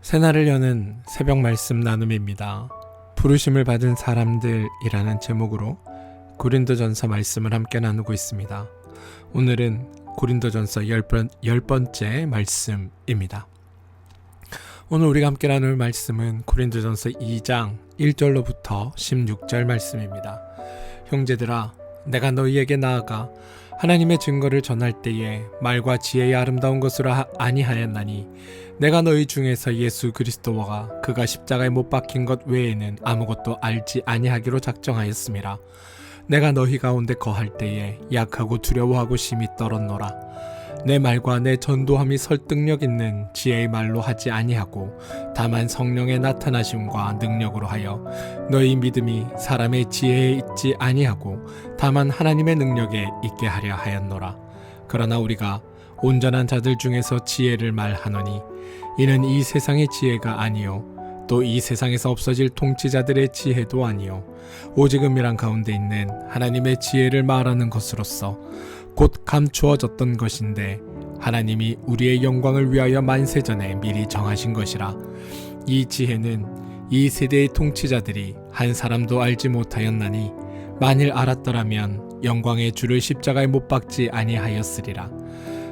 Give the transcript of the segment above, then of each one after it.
새날을 여는 새벽 말씀 나눔입니다. 부르심을 받은 사람들이라는 제목으로 고린도전서 말씀을 함께 나누고 있습니다. 오늘은 고린도전서 10번째 말씀입니다. 오늘 우리가 함께 나눌 말씀은 고린도전서 2장 1절로부터 16절 말씀입니다. 형제들아, 내가 너희에게 나아가 하나님의 증거를 전할 때에 말과 지혜의 아름다운 것으로 아니하였나니 내가 너희 중에서 예수 그리스도와 그가 십자가에 못 박힌 것 외에는 아무것도 알지 아니하기로 작정하였음이라. 내가 너희 가운데 거할 때에 약하고 두려워하고 심히 떨었노라. 내 말과 내 전도함이 설득력 있는 지혜의 말로 하지 아니하고 다만 성령의 나타나심과 능력으로 하여 너희 믿음이 사람의 지혜에 있지 아니하고 다만 하나님의 능력에 있게 하려 하였노라. 그러나 우리가 온전한 자들 중에서 지혜를 말하노니 이는 이 세상의 지혜가 아니요 또 이 세상에서 없어질 통치자들의 지혜도 아니요 오직 은밀한 가운데 있는 하나님의 지혜를 말하는 것으로서 곧 감추어졌던 것인데 하나님이 우리의 영광을 위하여 만세전에 미리 정하신 것이라. 이 지혜는 이 세대의 통치자들이 한 사람도 알지 못하였나니 만일 알았더라면 영광의 주를 십자가에 못 박지 아니하였으리라.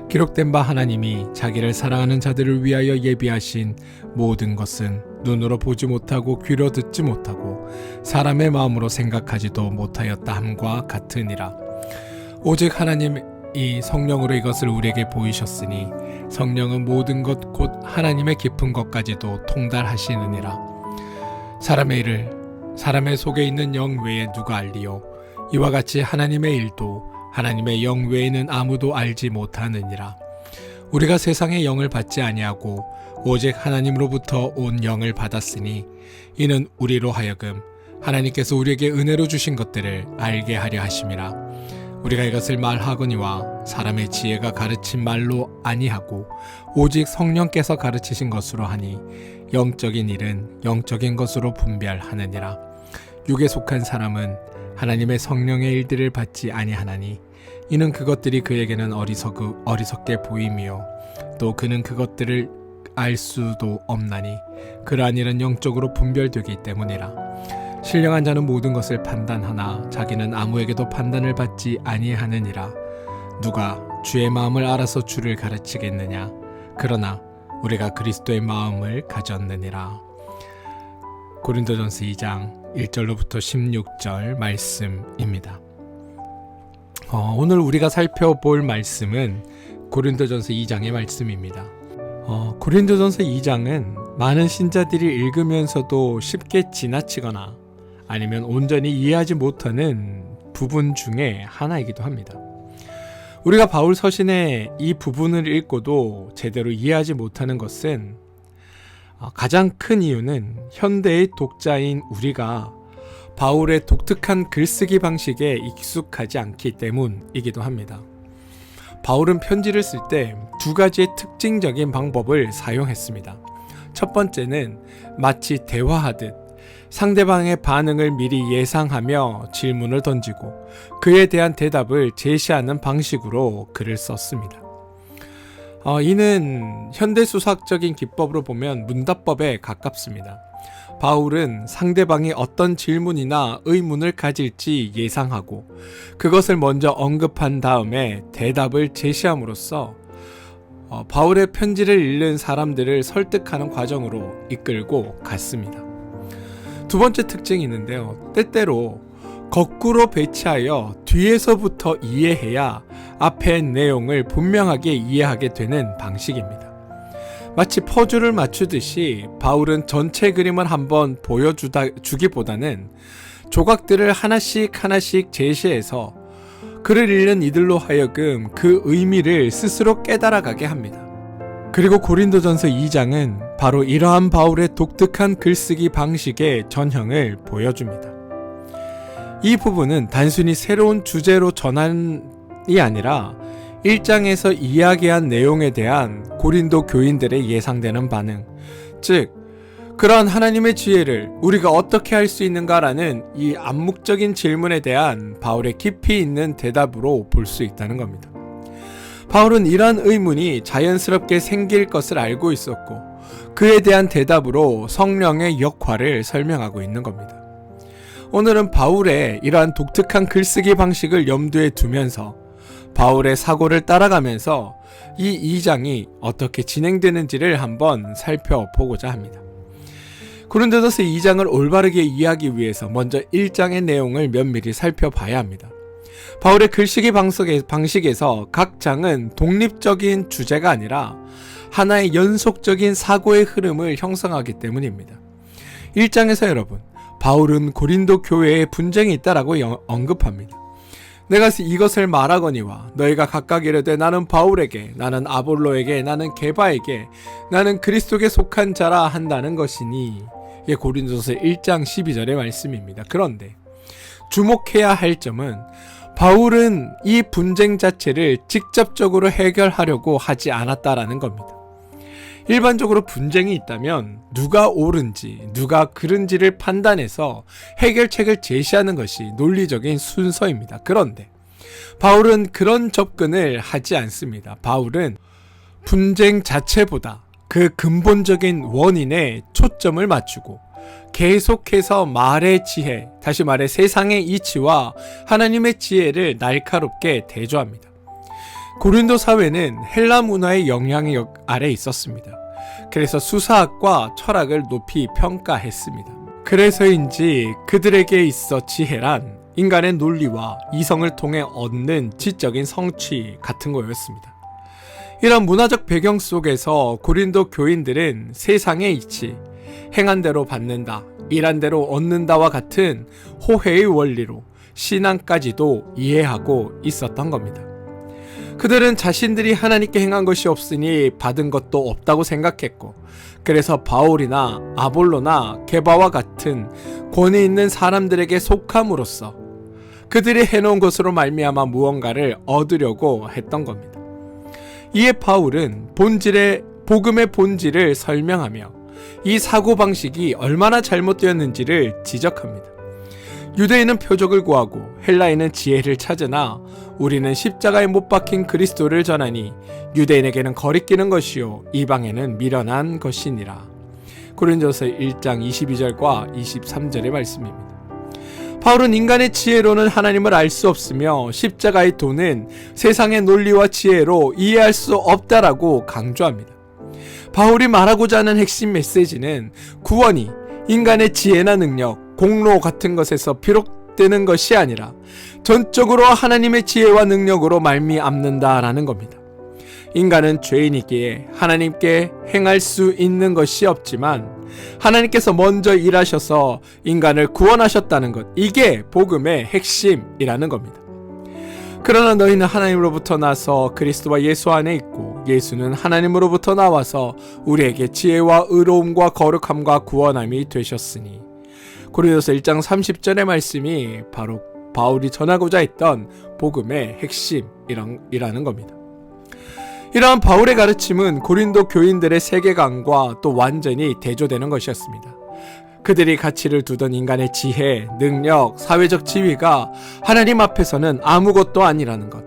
기록된 바 하나님이 자기를 사랑하는 자들을 위하여 예비하신 모든 것은 눈으로 보지 못하고 귀로 듣지 못하고 사람의 마음으로 생각하지도 못하였다 함과 같으니라. 오직 하나님이 성령으로 이것을 우리에게 보이셨으니 성령은 모든 것 곧 하나님의 깊은 것까지도 통달하시느니라. 사람의 일을 사람의 속에 있는 영 외에 누가 알리요? 이와 같이 하나님의 일도 하나님의 영 외에는 아무도 알지 못하느니라. 우리가 세상의 영을 받지 아니하고 오직 하나님으로부터 온 영을 받았으니 이는 우리로 하여금 하나님께서 우리에게 은혜로 주신 것들을 알게 하려 하심이라. 우리가 이것을 말하거니와 사람의 지혜가 가르친 말로 아니하고 오직 성령께서 가르치신 것으로 하니 영적인 일은 영적인 것으로 분별하느니라. 육에 속한 사람은 하나님의 성령의 일들을 받지 아니하나니 이는 그것들이 그에게는 어리석게 보임이요 또 그는 그것들을 알 수도 없나니 그러한 일은 영적으로 분별되기 때문이라. 신령한 자는 모든 것을 판단하나 자기는 아무에게도 판단을 받지 아니하느니라. 누가 주의 마음을 알아서 주를 가르치겠느냐? 그러나 우리가 그리스도의 마음을 가졌느니라. 고린도전서 2장 1절로부터 16절 말씀입니다. 오늘 우리가 살펴볼 말씀은 고린도전서 2장의 말씀입니다. 고린도전서 2장은 많은 신자들이 읽으면서도 쉽게 지나치거나 아니면 온전히 이해하지 못하는 부분 중에 하나이기도 합니다. 우리가 바울 서신의 이 부분을 읽고도 제대로 이해하지 못하는 것은 가장 큰 이유는 현대의 독자인 우리가 바울의 독특한 글쓰기 방식에 익숙하지 않기 때문이기도 합니다. 바울은 편지를 쓸 때 두 가지의 특징적인 방법을 사용했습니다. 첫 번째는 마치 대화하듯 상대방의 반응을 미리 예상하며 질문을 던지고 그에 대한 대답을 제시하는 방식으로 글을 썼습니다. 이는 현대수학적인 기법으로 보면 문답법에 가깝습니다. 바울은 상대방이 어떤 질문이나 의문을 가질지 예상하고 그것을 먼저 언급한 다음에 대답을 제시함으로써 바울의 편지를 읽는 사람들을 설득하는 과정으로 이끌고 갔습니다. 두 번째 특징이 있는데요. 때때로 거꾸로 배치하여 뒤에서부터 이해해야 앞의 내용을 분명하게 이해하게 되는 방식입니다. 마치 퍼즐을 맞추듯이 바울은 전체 그림을 한번 보여주기보다는 조각들을 하나씩 제시해서 글을 읽는 이들로 하여금 그 의미를 스스로 깨달아가게 합니다. 그리고 고린도전서 2장은 바로 이러한 바울의 독특한 글쓰기 방식의 전형을 보여줍니다. 이 부분은 단순히 새로운 주제로 전환이 아니라 1장에서 이야기한 내용에 대한 고린도 교인들의 예상되는 반응, 즉 그러한 하나님의 지혜를 우리가 어떻게 할 수 있는가라는 이 암묵적인 질문에 대한 바울의 깊이 있는 대답으로 볼 수 있다는 겁니다. 바울은 이러한 의문이 자연스럽게 생길 것을 알고 있었고 그에 대한 대답으로 성령의 역할을 설명하고 있는 겁니다. 오늘은 바울의 이러한 독특한 글쓰기 방식을 염두에 두면서 바울의 사고를 따라가면서 이 2장이 어떻게 진행되는지를 한번 살펴보고자 합니다. 고린도전서 2장을 올바르게 이해하기 위해서 먼저 1장의 내용을 면밀히 살펴봐야 합니다. 바울의 글쓰기 방식에서 각 장은 독립적인 주제가 아니라 하나의 연속적인 사고의 흐름을 형성하기 때문입니다. 1장에서 여러분, 바울은 고린도 교회에 분쟁이 있다라고 언급합니다. 내가 이것을 말하거니와 너희가 각각 이르되 나는 바울에게, 나는 아볼로에게, 나는 게바에게, 나는 그리스도께 속한 자라 한다는 것이니, 이게 고린도서 1장 12절의 말씀입니다. 그런데 주목해야 할 점은 바울은 이 분쟁 자체를 직접적으로 해결하려고 하지 않았다라는 겁니다. 일반적으로 분쟁이 있다면 누가 옳은지 누가 그른지를 판단해서 해결책을 제시하는 것이 논리적인 순서입니다. 그런데 바울은 그런 접근을 하지 않습니다. 바울은 분쟁 자체보다 그 근본적인 원인에 초점을 맞추고 계속해서 말의 지혜, 다시 말해 세상의 이치와 하나님의 지혜를 날카롭게 대조합니다. 고린도 사회는 헬라 문화의 영향력 아래 있었습니다. 그래서 수사학과 철학을 높이 평가했습니다. 그래서인지 그들에게 있어 지혜란 인간의 논리와 이성을 통해 얻는 지적인 성취 같은 거였습니다. 이런 문화적 배경 속에서 고린도 교인들은 세상의 이치, 행한 대로 받는다, 일한 대로 얻는다와 같은 호혜의 원리로 신앙까지도 이해하고 있었던 겁니다. 그들은 자신들이 하나님께 행한 것이 없으니 받은 것도 없다고 생각했고, 그래서 바울이나 아볼로나 게바와 같은 권위 있는 사람들에게 속함으로써 그들이 해놓은 것으로 말미암아 무언가를 얻으려고 했던 겁니다. 이에 바울은 복음의 본질을 설명하며 이 사고방식이 얼마나 잘못되었는지를 지적합니다. 유대인은 표적을 구하고 헬라인은 지혜를 찾으나 우리는 십자가에 못 박힌 그리스도를 전하니 유대인에게는 거리끼는 것이요 이방에는 미련한 것이니라. 고린도서 1장 22절과 23절의 말씀입니다. 바울은 인간의 지혜로는 하나님을 알 수 없으며 십자가의 도는 세상의 논리와 지혜로 이해할 수 없다라고 강조합니다. 바울이 말하고자 하는 핵심 메시지는 구원이 인간의 지혜나 능력, 공로 같은 것에서 비롯되는 것이 아니라 전적으로 하나님의 지혜와 능력으로 말미암는다라는 겁니다. 인간은 죄인이기에 하나님께 행할 수 있는 것이 없지만 하나님께서 먼저 일하셔서 인간을 구원하셨다는 것, 이게 복음의 핵심이라는 겁니다. 그러나 너희는 하나님으로부터 나서 그리스도와 예수 안에 있고 예수는 하나님으로부터 나와서 우리에게 지혜와 의로움과 거룩함과 구원함이 되셨으니. 고린도서 1장 30절의 말씀이 바로 바울이 전하고자 했던 복음의 핵심이라는 겁니다. 이러한 바울의 가르침은 고린도 교인들의 세계관과 또 완전히 대조되는 것이었습니다. 그들이 가치를 두던 인간의 지혜, 능력, 사회적 지위가 하나님 앞에서는 아무것도 아니라는 것.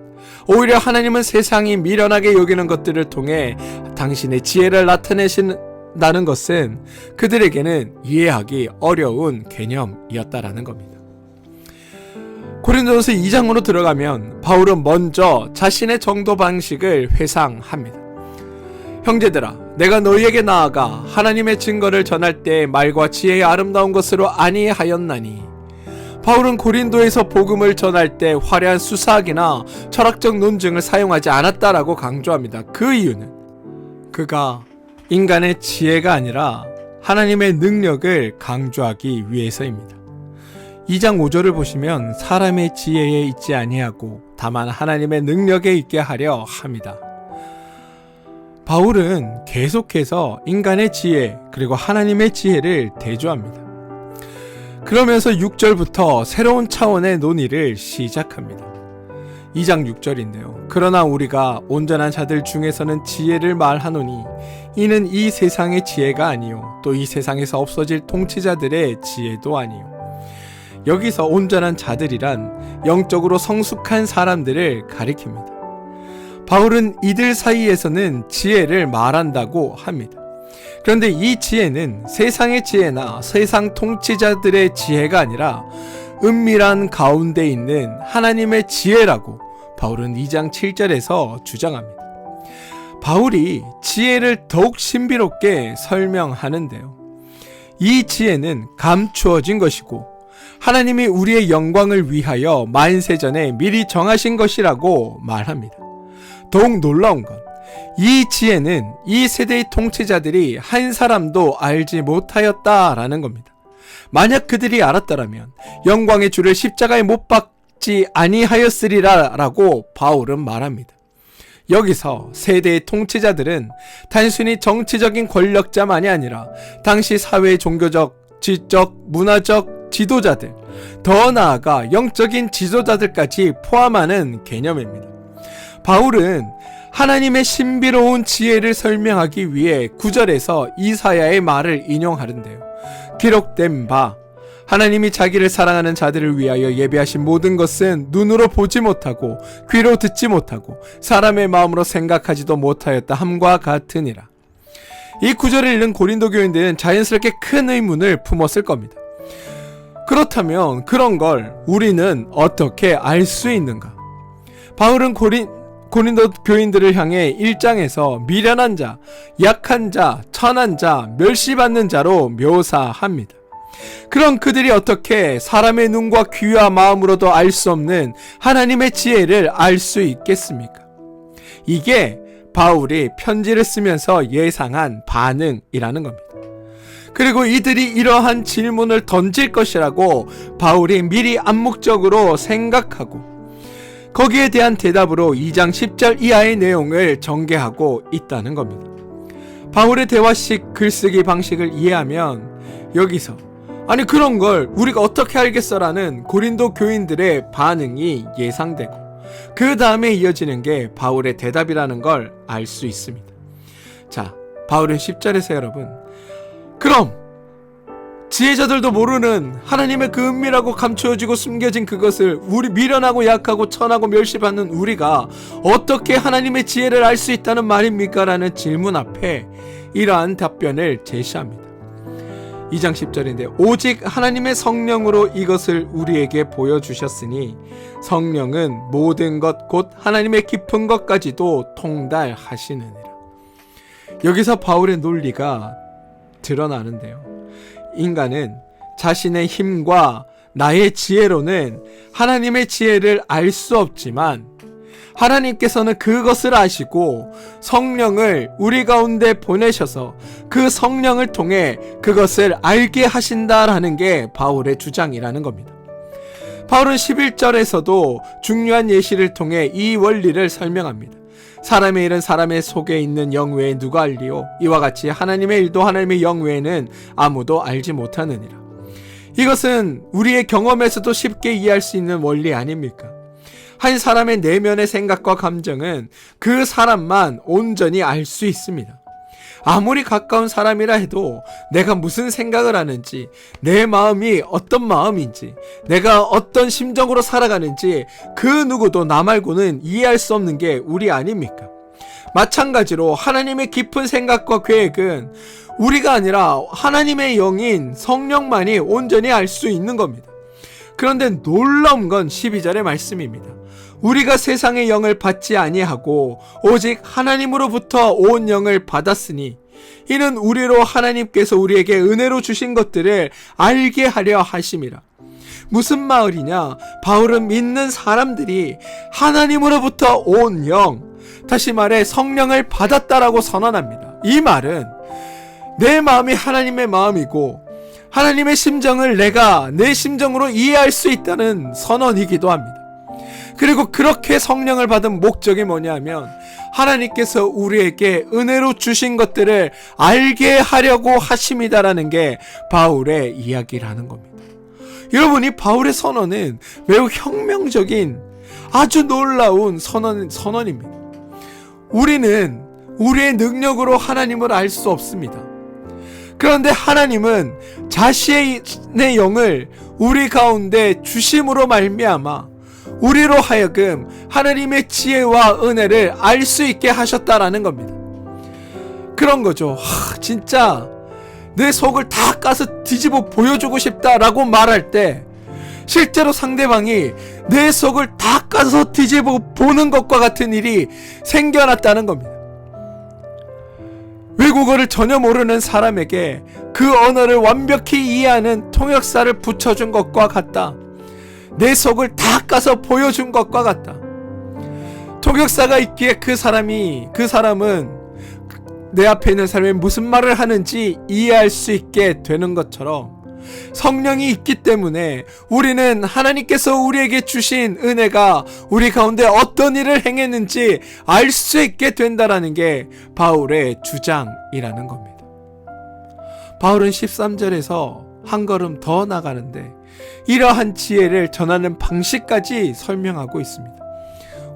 오히려 하나님은 세상이 미련하게 여기는 것들을 통해 당신의 지혜를 나타내신다는 것은 그들에게는 이해하기 어려운 개념이었다라는 겁니다. 고린도전서 2장으로 들어가면 바울은 먼저 자신의 정도 방식을 회상합니다. 형제들아, 내가 너희에게 나아가 하나님의 증거를 전할 때 말과 지혜의 아름다운 것으로 아니하였나니. 바울은 고린도에서 복음을 전할 때 화려한 수사학이나 철학적 논증을 사용하지 않았다라고 강조합니다. 그 이유는 그가 인간의 지혜가 아니라 하나님의 능력을 강조하기 위해서입니다. 2장 5절을 보시면 사람의 지혜에 있지 아니하고 다만 하나님의 능력에 있게 하려 합니다. 바울은 계속해서 인간의 지혜 그리고 하나님의 지혜를 대조합니다. 그러면서 6절부터 새로운 차원의 논의를 시작합니다. 2장 6절인데요. 그러나 우리가 온전한 자들 중에서는 지혜를 말하노니 이는 이 세상의 지혜가 아니요 또 이 세상에서 없어질 통치자들의 지혜도 아니요. 여기서 온전한 자들이란 영적으로 성숙한 사람들을 가리킵니다. 바울은 이들 사이에서는 지혜를 말한다고 합니다. 그런데 이 지혜는 세상의 지혜나 세상 통치자들의 지혜가 아니라 은밀한 가운데 있는 하나님의 지혜라고 바울은 2장 7절에서 주장합니다. 바울이 지혜를 더욱 신비롭게 설명하는데요. 이 지혜는 감추어진 것이고 하나님이 우리의 영광을 위하여 만세전에 미리 정하신 것이라고 말합니다. 더욱 놀라운 건 이 지혜는 이 세대의 통치자들이 한 사람도 알지 못하였다라는 겁니다. 만약 그들이 알았더라면 영광의 주를 십자가에 못 박지 아니하였으리라 라고 바울은 말합니다. 여기서 세대의 통치자들은 단순히 정치적인 권력자만이 아니라 당시 사회 종교적, 지적, 문화적 지도자들, 더 나아가 영적인 지도자들까지 포함하는 개념입니다. 바울은 하나님의 신비로운 지혜를 설명하기 위해 9절에서 이사야의 말을 인용하는데요. 기록된 바 하나님이 자기를 사랑하는 자들을 위하여 예비하신 모든 것은 눈으로 보지 못하고 귀로 듣지 못하고 사람의 마음으로 생각하지도 못하였다 함과 같으니라. 이 구절을 읽는 고린도 교인들은 자연스럽게 큰 의문을 품었을 겁니다. 그렇다면 그런 걸 우리는 어떻게 알 수 있는가? 바울은 고린도 교인들을 향해 1장에서 미련한 자, 약한 자, 천한 자, 멸시받는 자로 묘사합니다. 그럼 그들이 어떻게 사람의 눈과 귀와 마음으로도 알 수 없는 하나님의 지혜를 알 수 있겠습니까? 이게 바울이 편지를 쓰면서 예상한 반응이라는 겁니다. 그리고 이들이 이러한 질문을 던질 것이라고 바울이 미리 암묵적으로 생각하고 거기에 대한 대답으로 2장 10절 이하의 내용을 전개하고 있다는 겁니다. 바울의 대화식 글쓰기 방식을 이해하면 여기서 아니 그런 걸 우리가 어떻게 알겠어라는 고린도 교인들의 반응이 예상되고 그 다음에 이어지는 게 바울의 대답이라는 걸 알 수 있습니다. 자, 바울은 10절에서 여러분 그럼 지혜자들도 모르는 하나님의 그 은밀하고 감추어지고 숨겨진 그것을 우리 미련하고 약하고 천하고 멸시받는 우리가 어떻게 하나님의 지혜를 알 수 있다는 말입니까? 라는 질문 앞에 이러한 답변을 제시합니다. 2장 10절인데 오직 하나님의 성령으로 이것을 우리에게 보여주셨으니 성령은 모든 것 곧 하나님의 깊은 것까지도 통달하시느니라. 여기서 바울의 논리가 드러나는데요. 인간은 자신의 힘과 나의 지혜로는 하나님의 지혜를 알 수 없지만 하나님께서는 그것을 아시고 성령을 우리 가운데 보내셔서 그 성령을 통해 그것을 알게 하신다라는 게 바울의 주장이라는 겁니다. 바울은 11절에서도 중요한 예시를 통해 이 원리를 설명합니다. 사람의 일은 사람의 속에 있는 영 외에 누가 알리요? 이와 같이 하나님의 일도 하나님의 영 외에는 아무도 알지 못하느니라. 이것은 우리의 경험에서도 쉽게 이해할 수 있는 원리 아닙니까? 한 사람의 내면의 생각과 감정은 그 사람만 온전히 알 수 있습니다. 아무리 가까운 사람이라 해도 내가 무슨 생각을 하는지, 내 마음이 어떤 마음인지, 내가 어떤 심정으로 살아가는지 그 누구도 나 말고는 이해할 수 없는 게 우리 아닙니까? 마찬가지로 하나님의 깊은 생각과 계획은 우리가 아니라 하나님의 영인 성령만이 온전히 알 수 있는 겁니다. 그런데 놀라운 건 12절의 말씀입니다. 우리가 세상의 영을 받지 아니하고 오직 하나님으로부터 온 영을 받았으니 이는 우리로 하나님께서 우리에게 은혜로 주신 것들을 알게 하려 하심이라. 무슨 말이냐? 바울은 믿는 사람들이 하나님으로부터 온 영, 다시 말해 성령을 받았다라고 선언합니다. 이 말은 내 마음이 하나님의 마음이고 하나님의 심정을 내가 내 심정으로 이해할 수 있다는 선언이기도 합니다. 그리고 그렇게 성령을 받은 목적이 뭐냐면 하나님께서 우리에게 은혜로 주신 것들을 알게 하려고 하심이다라는 게 바울의 이야기라는 겁니다. 여러분, 이 바울의 선언은 매우 혁명적인 아주 놀라운 선언입니다. 우리는 우리의 능력으로 하나님을 알 수 없습니다. 그런데 하나님은 자신의 영을 우리 가운데 주심으로 말미암아 우리로 하여금 하나님의 지혜와 은혜를 알 수 있게 하셨다라는 겁니다. 그런 거죠. 진짜 내 속을 다 까서 뒤집어 보여주고 싶다라고 말할 때 실제로 상대방이 내 속을 다 까서 뒤집어 보는 것과 같은 일이 생겨났다는 겁니다. 외국어를 전혀 모르는 사람에게 그 언어를 완벽히 이해하는 통역사를 붙여준 것과 같다. 내 속을 다 까서 보여준 것과 같다. 통역사가 있기에 그 사람은 내 앞에 있는 사람이 무슨 말을 하는지 이해할 수 있게 되는 것처럼 성령이 있기 때문에 우리는 하나님께서 우리에게 주신 은혜가 우리 가운데 어떤 일을 행했는지 알 수 있게 된다라는 게 바울의 주장이라는 겁니다. 바울은 13절에서 한 걸음 더 나가는데 이러한 지혜를 전하는 방식까지 설명하고 있습니다.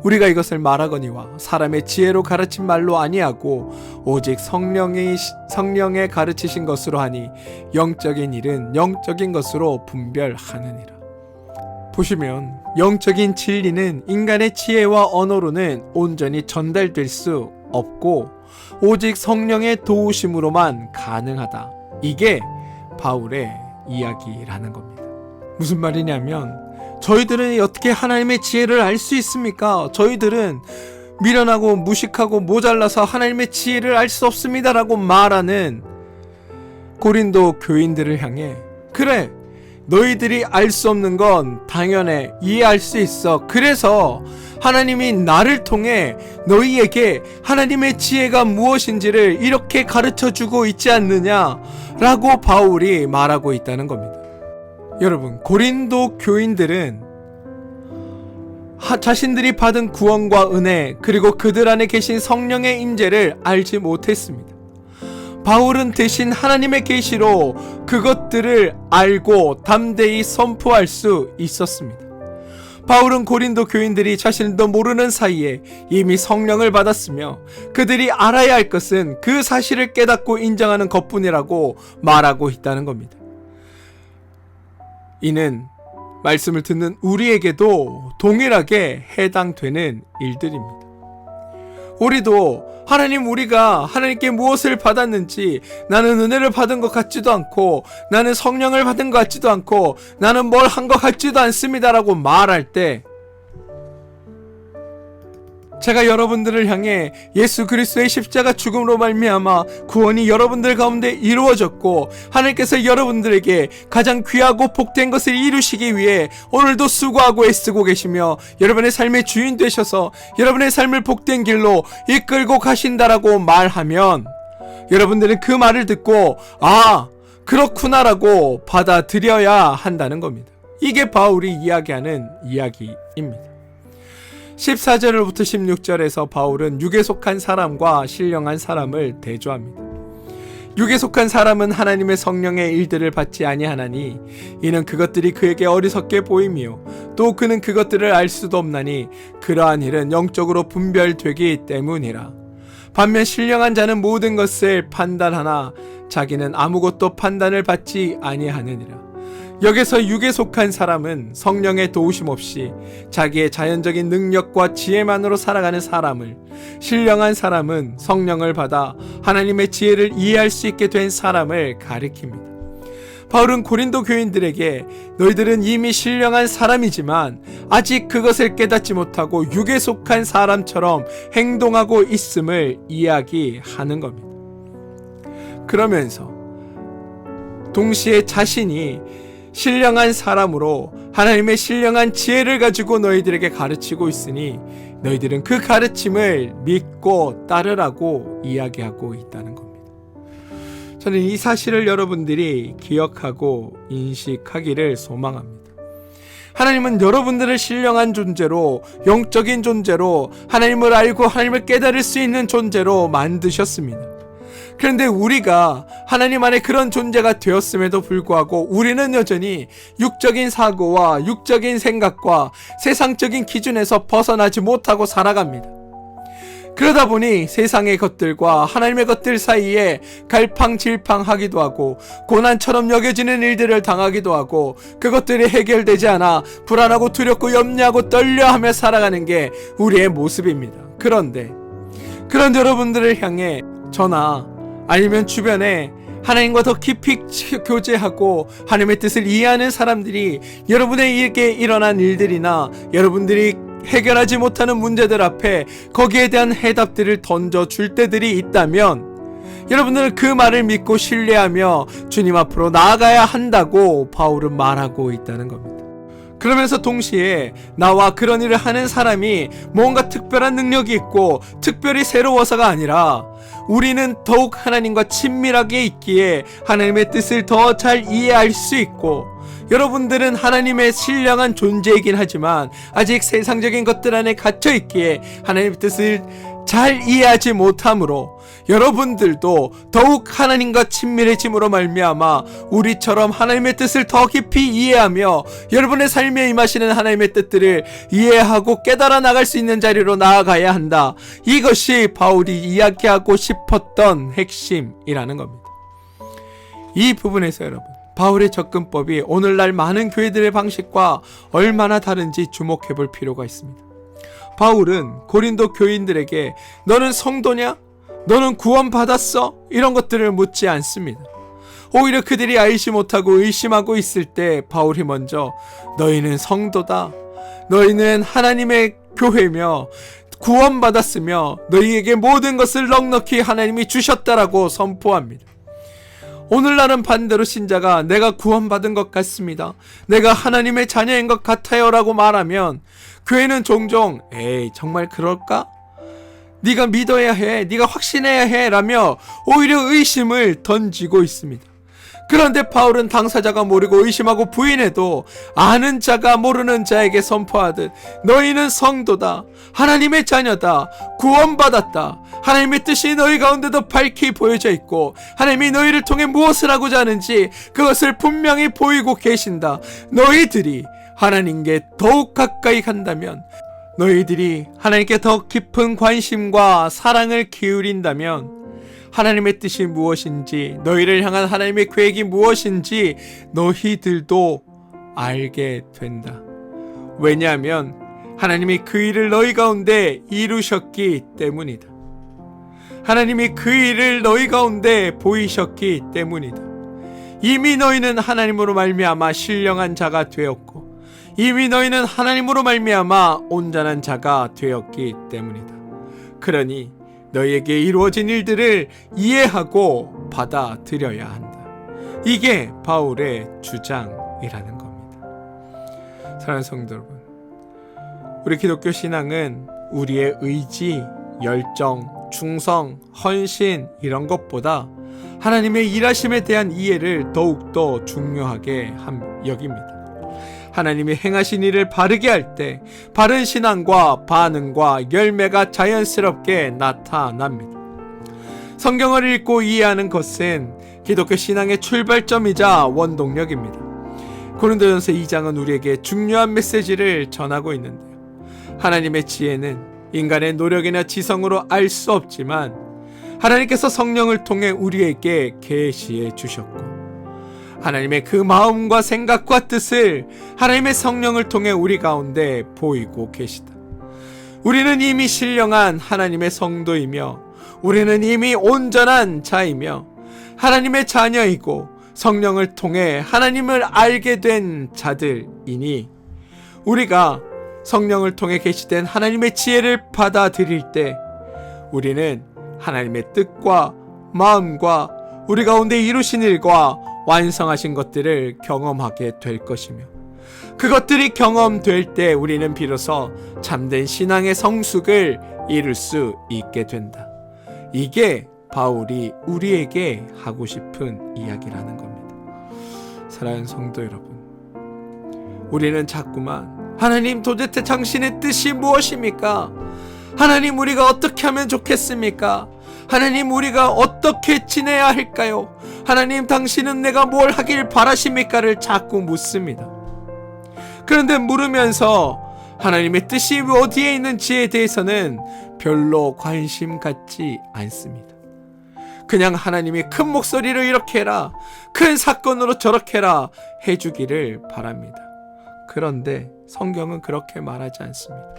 우리가 이것을 말하거니와 사람의 지혜로 가르친 말로 아니하고 오직 성령의 가르치신 것으로 하니 영적인 일은 영적인 것으로 분별하느니라. 보시면 영적인 진리는 인간의 지혜와 언어로는 온전히 전달될 수 없고 오직 성령의 도우심으로만 가능하다. 이게 바울의 이야기라는 겁니다. 무슨 말이냐면 저희들은 어떻게 하나님의 지혜를 알 수 있습니까? 저희들은 미련하고 무식하고 모자라서 하나님의 지혜를 알 수 없습니다라고 말하는 고린도 교인들을 향해 그래, 너희들이 알 수 없는 건 당연해, 이해할 수 있어. 그래서 하나님이 나를 통해 너희에게 하나님의 지혜가 무엇인지를 이렇게 가르쳐주고 있지 않느냐라고 바울이 말하고 있다는 겁니다. 여러분, 고린도 교인들은 자신들이 받은 구원과 은혜 그리고 그들 안에 계신 성령의 임재를 알지 못했습니다. 바울은 대신 하나님의 계시로 그것들을 알고 담대히 선포할 수 있었습니다. 바울은 고린도 교인들이 자신도 모르는 사이에 이미 성령을 받았으며 그들이 알아야 할 것은 그 사실을 깨닫고 인정하는 것뿐이라고 말하고 있다는 겁니다. 이는 말씀을 듣는 우리에게도 동일하게 해당되는 일들입니다. 우리도 우리가 하나님께 무엇을 받았는지, 나는 은혜를 받은 것 같지도 않고 나는 성령을 받은 것 같지도 않고 나는 뭘 한 것 같지도 않습니다라고 말할 때 제가 여러분들을 향해 예수 그리스도의 십자가 죽음으로 말미암아 구원이 여러분들 가운데 이루어졌고 하나님께서 여러분들에게 가장 귀하고 복된 것을 이루시기 위해 오늘도 수고하고 애쓰고 계시며 여러분의 삶의 주인 되셔서 여러분의 삶을 복된 길로 이끌고 가신다라고 말하면 여러분들은 그 말을 듣고 그렇구나라고 받아들여야 한다는 겁니다. 이게 바울이 이야기하는 이야기입니다. 14절부터 16절에서 바울은 육에 속한 사람과 신령한 사람을 대조합니다. 육에 속한 사람은 하나님의 성령의 일들을 받지 아니하나니 이는 그것들이 그에게 어리석게 보이며 또 그는 그것들을 알 수도 없나니 그러한 일은 영적으로 분별되기 때문이라. 반면 신령한 자는 모든 것을 판단하나 자기는 아무것도 판단을 받지 아니하느니라. 여기서 육에 속한 사람은 성령의 도우심 없이 자기의 자연적인 능력과 지혜만으로 살아가는 사람을, 신령한 사람은 성령을 받아 하나님의 지혜를 이해할 수 있게 된 사람을 가리킵니다. 바울은 고린도 교인들에게 너희들은 이미 신령한 사람이지만 아직 그것을 깨닫지 못하고 육에 속한 사람처럼 행동하고 있음을 이야기하는 겁니다. 그러면서 동시에 자신이 신령한 사람으로 하나님의 신령한 지혜를 가지고 너희들에게 가르치고 있으니 너희들은 그 가르침을 믿고 따르라고 이야기하고 있다는 겁니다. 저는 이 사실을 여러분들이 기억하고 인식하기를 소망합니다. 하나님은 여러분들을 신령한 존재로, 영적인 존재로, 하나님을 알고 하나님을 깨달을 수 있는 존재로 만드셨습니다. 그런데 우리가 하나님 안에 그런 존재가 되었음에도 불구하고 우리는 여전히 육적인 사고와 육적인 생각과 세상적인 기준에서 벗어나지 못하고 살아갑니다. 그러다 보니 세상의 것들과 하나님의 것들 사이에 갈팡질팡하기도 하고 고난처럼 여겨지는 일들을 당하기도 하고 그것들이 해결되지 않아 불안하고 두렵고 염려하고 떨려하며 살아가는 게 우리의 모습입니다. 그런데 그런 여러분들을 향해 저나 아니면 주변에 하나님과 더 깊이 교제하고 하나님의 뜻을 이해하는 사람들이 여러분에게 일어난 일들이나 여러분들이 해결하지 못하는 문제들 앞에 거기에 대한 해답들을 던져줄 때들이 있다면 여러분들은 그 말을 믿고 신뢰하며 주님 앞으로 나아가야 한다고 바울은 말하고 있다는 겁니다. 그러면서 동시에 나와 그런 일을 하는 사람이 뭔가 특별한 능력이 있고 특별히 새로워서가 아니라 우리는 더욱 하나님과 친밀하게 있기에 하나님의 뜻을 더 잘 이해할 수 있고, 여러분들은 하나님의 신령한 존재이긴 하지만 아직 세상적인 것들 안에 갇혀 있기에 하나님의 뜻을 잘 이해하지 못하므로 여러분들도 더욱 하나님과 친밀해짐으로 말미암아 우리처럼 하나님의 뜻을 더 깊이 이해하며 여러분의 삶에 임하시는 하나님의 뜻들을 이해하고 깨달아 나갈 수 있는 자리로 나아가야 한다. 이것이 바울이 이야기하고 싶었던 핵심이라는 겁니다. 이 부분에서 여러분, 바울의 접근법이 오늘날 많은 교회들의 방식과 얼마나 다른지 주목해 볼 필요가 있습니다. 바울은 고린도 교인들에게 너는 성도냐? 너는 구원받았어? 이런 것들을 묻지 않습니다. 오히려 그들이 알지 못하고 의심하고 있을 때 바울이 먼저 너희는 성도다. 너희는 하나님의 교회며 구원받았으며 너희에게 모든 것을 넉넉히 하나님이 주셨다라고 선포합니다. 오늘날은 반대로 신자가 내가 구원받은 것 같습니다, 내가 하나님의 자녀인 것 같아요 라고 말하면 교회는 종종 에이 정말 그럴까? 네가 믿어야 해, 네가 확신해야 해 라며 오히려 의심을 던지고 있습니다. 그런데 바울은 당사자가 모르고 의심하고 부인해도 아는 자가 모르는 자에게 선포하듯 너희는 성도다, 하나님의 자녀다, 구원받았다, 하나님의 뜻이 너희 가운데도 밝히 보여져 있고 하나님이 너희를 통해 무엇을 하고자 하는지 그것을 분명히 보이고 계신다. 너희들이 하나님께 더욱 가까이 간다면, 너희들이 하나님께 더 깊은 관심과 사랑을 기울인다면 하나님의 뜻이 무엇인지, 너희를 향한 하나님의 계획이 무엇인지 너희들도 알게 된다. 왜냐하면 하나님이 그 일을 너희 가운데 이루셨기 때문이다. 하나님이 그 일을 너희 가운데 보이셨기 때문이다. 이미 너희는 하나님으로 말미암아 신령한 자가 되었고 이미 너희는 하나님으로 말미암아 온전한 자가 되었기 때문이다. 그러니 너희에게 이루어진 일들을 이해하고 받아들여야 한다. 이게 바울의 주장이라는 겁니다. 사랑하는 성도 여러분, 우리 기독교 신앙은 우리의 의지, 열정, 충성, 헌신 이런 것보다 하나님의 일하심에 대한 이해를 더욱더 중요하게 여깁니다. 하나님이 행하신 일을 바르게 할 때 바른 신앙과 반응과 열매가 자연스럽게 나타납니다. 성경을 읽고 이해하는 것은 기독교 신앙의 출발점이자 원동력입니다. 고린도전서 2장은 우리에게 중요한 메시지를 전하고 있는데요. 하나님의 지혜는 인간의 노력이나 지성으로 알 수 없지만 하나님께서 성령을 통해 우리에게 계시해 주셨고, 하나님의 그 마음과 생각과 뜻을 하나님의 성령을 통해 우리 가운데 보이고 계시다. 우리는 이미 신령한 하나님의 성도이며 우리는 이미 온전한 자이며 하나님의 자녀이고 성령을 통해 하나님을 알게 된 자들이니, 우리가 성령을 통해 계시된 하나님의 지혜를 받아들일 때 우리는 하나님의 뜻과 마음과 우리 가운데 이루신 일과 완성하신 것들을 경험하게 될 것이며, 그것들이 경험될 때 우리는 비로소 참된 신앙의 성숙을 이룰 수 있게 된다. 이게 바울이 우리에게 하고 싶은 이야기라는 겁니다. 사랑하는 성도 여러분, 우리는 자꾸만 하나님 도대체 당신의 뜻이 무엇입니까? 하나님 우리가 어떻게 하면 좋겠습니까? 하나님 우리가 어떻게 지내야 할까요? 하나님 당신은 내가 뭘 하길 바라십니까를 자꾸 묻습니다. 그런데 물으면서 하나님의 뜻이 어디에 있는지에 대해서는 별로 관심 갖지 않습니다. 그냥 하나님이 큰 목소리로 이렇게 해라, 큰 사건으로 저렇게 해라 해주기를 바랍니다. 그런데 성경은 그렇게 말하지 않습니다.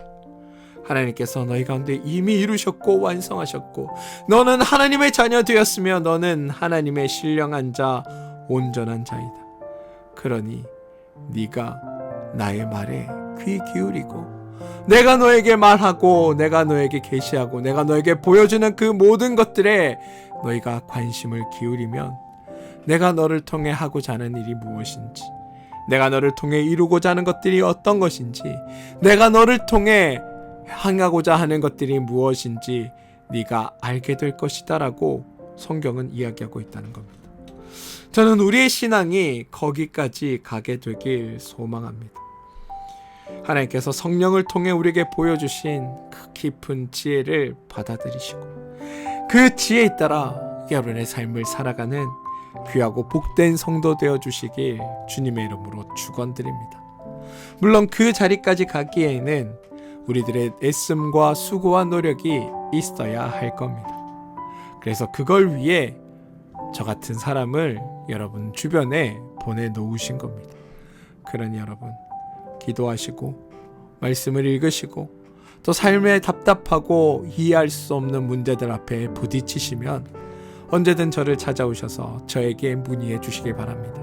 하나님께서 너희 가운데 이미 이루셨고 완성하셨고 너는 하나님의 자녀 되었으며 너는 하나님의 신령한 자 온전한 자이다. 그러니 네가 나의 말에 귀 기울이고 내가 너에게 말하고 내가 너에게 계시하고 내가 너에게 보여주는 그 모든 것들에 너희가 관심을 기울이면 내가 너를 통해 하고자 하는 일이 무엇인지, 내가 너를 통해 이루고자 하는 것들이 어떤 것인지, 내가 너를 통해 향하고자 하는 것들이 무엇인지 네가 알게 될 것이다 라고 성경은 이야기하고 있다는 겁니다. 저는 우리의 신앙이 거기까지 가게 되길 소망합니다. 하나님께서 성령을 통해 우리에게 보여주신 그 깊은 지혜를 받아들이시고 그 지혜에 따라 여러분의 삶을 살아가는 귀하고 복된 성도 되어 주시길 주님의 이름으로 축원드립니다. 물론 그 자리까지 가기에는 우리들의 애씀과 수고와 노력이 있어야 할 겁니다. 그래서 그걸 위해 저 같은 사람을 여러분 주변에 보내놓으신 겁니다. 그러니 여러분 기도하시고 말씀을 읽으시고 또 삶에 답답하고 이해할 수 없는 문제들 앞에 부딪히시면 언제든 저를 찾아오셔서 저에게 문의해 주시길 바랍니다.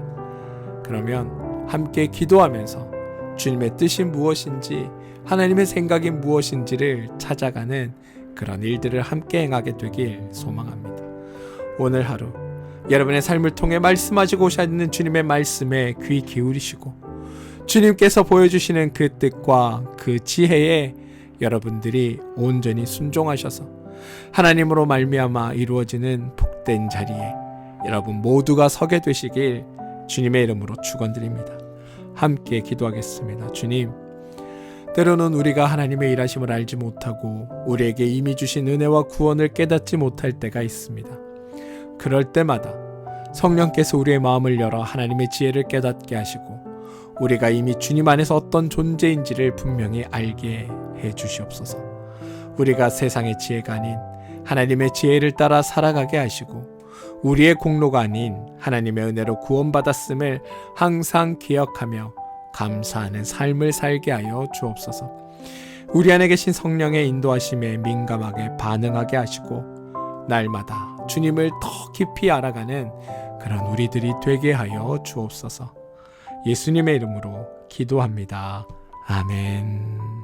그러면 함께 기도하면서 주님의 뜻이 무엇인지 하나님의 생각이 무엇인지를 찾아가는 그런 일들을 함께 행하게 되길 소망합니다. 오늘 하루 여러분의 삶을 통해 말씀하시고 오시는 주님의 말씀에 귀 기울이시고 주님께서 보여주시는 그 뜻과 그 지혜에 여러분들이 온전히 순종하셔서 하나님으로 말미암아 이루어지는 복된 자리에 여러분 모두가 서게 되시길 주님의 이름으로 축원드립니다. 함께 기도하겠습니다. 주님, 때로는 우리가 하나님의 일하심을 알지 못하고 우리에게 이미 주신 은혜와 구원을 깨닫지 못할 때가 있습니다. 그럴 때마다 성령께서 우리의 마음을 열어 하나님의 지혜를 깨닫게 하시고 우리가 이미 주님 안에서 어떤 존재인지를 분명히 알게 해 주시옵소서. 우리가 세상의 지혜가 아닌 하나님의 지혜를 따라 살아가게 하시고 우리의 공로가 아닌 하나님의 은혜로 구원받았음을 항상 기억하며 감사하는 삶을 살게 하여 주옵소서. 우리 안에 계신 성령의 인도하심에 민감하게 반응하게 하시고 날마다 주님을 더 깊이 알아가는 그런 우리들이 되게 하여 주옵소서. 예수님의 이름으로 기도합니다. 아멘.